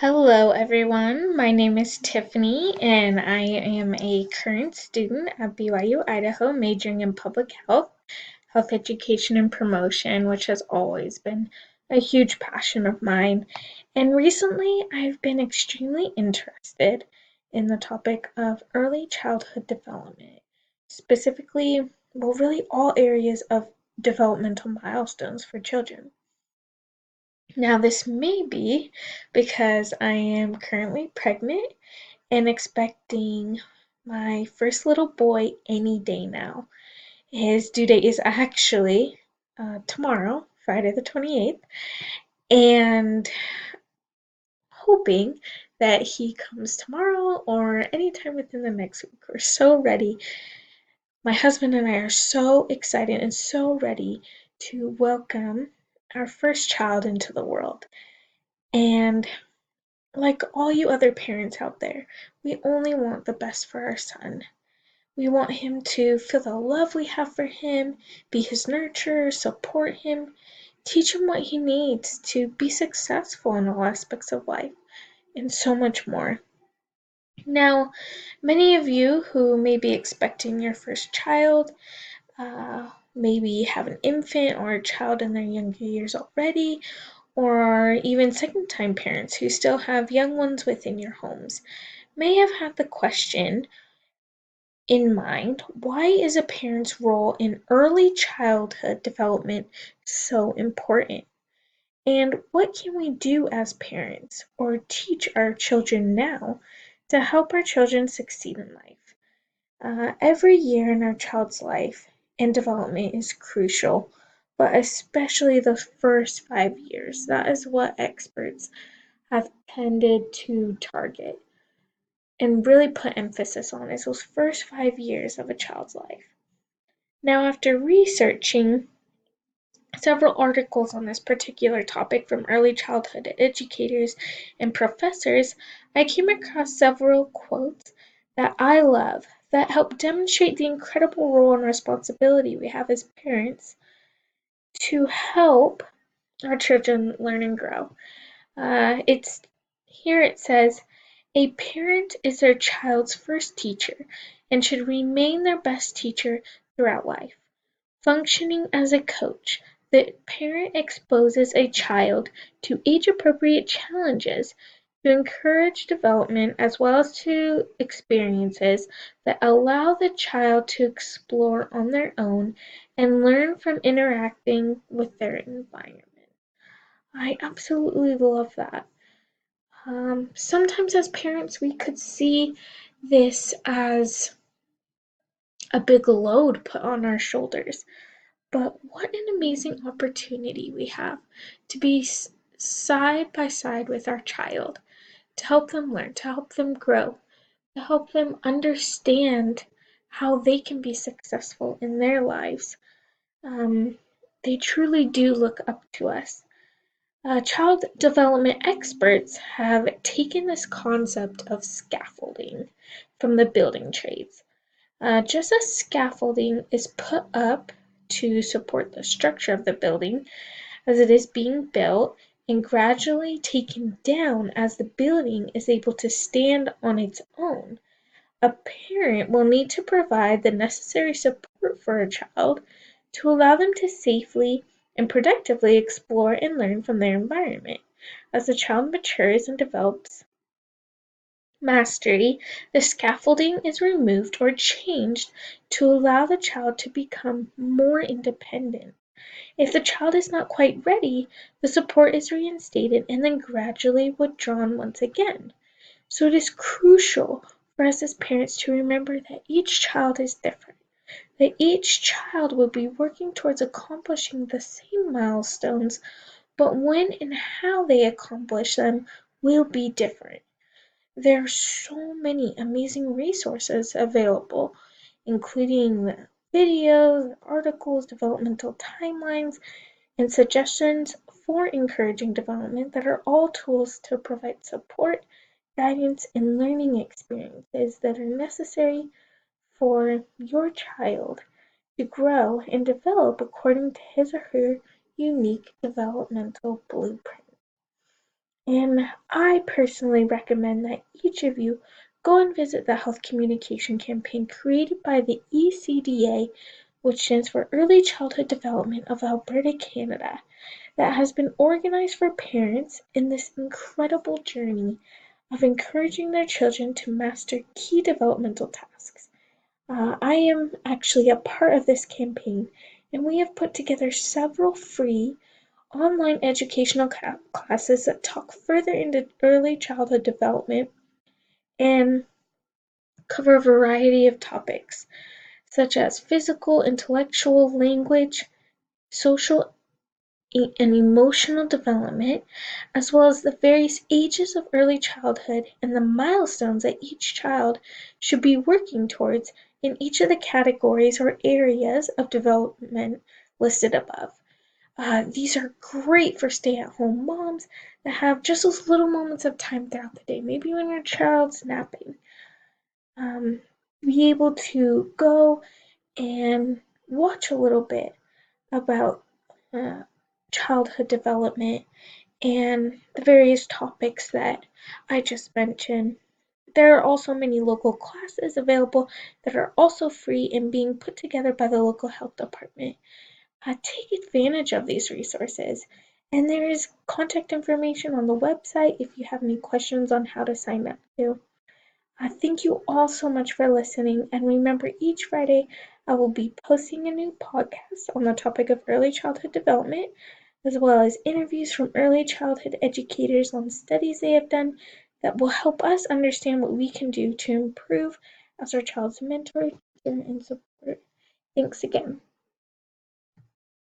Hello, everyone. My name is Tiffany, and I am a current student at BYU, Idaho, majoring in public health, health education, and promotion, which has always been a huge passion of mine. And recently, I've been extremely interested in the topic of early childhood development, specifically, well, really all areas of developmental milestones for children. Now, this may be because I am currently pregnant and expecting my first little boy any day now. His due date is actually tomorrow, Friday the 28th, and hoping that he comes tomorrow or anytime within the next week. We're so ready. My husband and I are so excited and so ready to welcome our first child into the world. And like all you other parents out there, we only want the best for our son. We want him to feel the love we have for him, be his nurturer, support him, teach him what he needs to be successful in all aspects of life, and so much more. Now, many of you who may be expecting your first child, maybe have an infant or a child in their younger years already, or even second time parents who still have young ones within your homes, may have had the question in mind: why is a parent's role in early childhood development so important? And what can we do as parents or teach our children now to help our children succeed in life? Every year in our child's life and development is crucial, but especially the first 5 years. That is what experts have tended to target and really put emphasis on, is those first 5 years of a child's life. Now, after researching several articles on this particular topic from early childhood educators and professors, I came across several quotes that I love that help demonstrate the incredible role and responsibility we have as parents to help our children learn and grow. It's here it says, a parent is their child's first teacher and should remain their best teacher throughout life. Functioning as a coach, the parent exposes a child to age-appropriate challenges to encourage development as well as to experiences that allow the child to explore on their own and learn from interacting with their environment. I absolutely love that. Sometimes as parents, we could see this as a big load put on our shoulders. But what an amazing opportunity we have to be side by side with our child, to help them learn, to help them grow, to help them understand how they can be successful in their lives. Um, they truly do look up to us. Child development experts have taken this concept of scaffolding from the building trades. Just as scaffolding is put up to support the structure of the building as it is being built, and gradually taken down as the building is able to stand on its own, a parent will need to provide the necessary support for a child to allow them to safely and productively explore and learn from their environment. As the child matures and develops mastery, the scaffolding is removed or changed to allow the child to become more independent. If the child is not quite ready, the support is reinstated and then gradually withdrawn once again. So it is crucial for us as parents to remember that each child is different, that each child will be working towards accomplishing the same milestones, but when and how they accomplish them will be different. There are so many amazing resources available, including videos, articles, developmental timelines, and suggestions for encouraging development that are all tools to provide support, guidance, and learning experiences that are necessary for your child to grow and develop according to his or her unique developmental blueprint. And I personally recommend that each of you go and visit the Health Communication Campaign created by the ECDA, which stands for Early Childhood Development of Alberta, Canada, that has been organized for parents in this incredible journey of encouraging their children to master key developmental tasks. I am actually a part of this campaign, and we have put together several free online educational classes that talk further into early childhood development and cover a variety of topics such as physical, intellectual, language, social, and emotional development, as well as the various ages of early childhood and the milestones that each child should be working towards in each of the categories or areas of development listed above. These are great for stay at home moms that have just those little moments of time throughout the day, maybe when your child's napping. Um, be able to go and watch a little bit about uh, childhood development and the various topics that I just mentioned. There are also many local classes available that are also free and being put together by the local health department. Take advantage of these resources. And there is contact information on the website if you have any questions on how to sign up too. Thank you all so much for listening. And remember, each Friday I will be posting a new podcast on the topic of early childhood development, as well as interviews from early childhood educators on studies they have done that will help us understand what we can do to improve as our child's mentor, teacher, and support. Thanks again.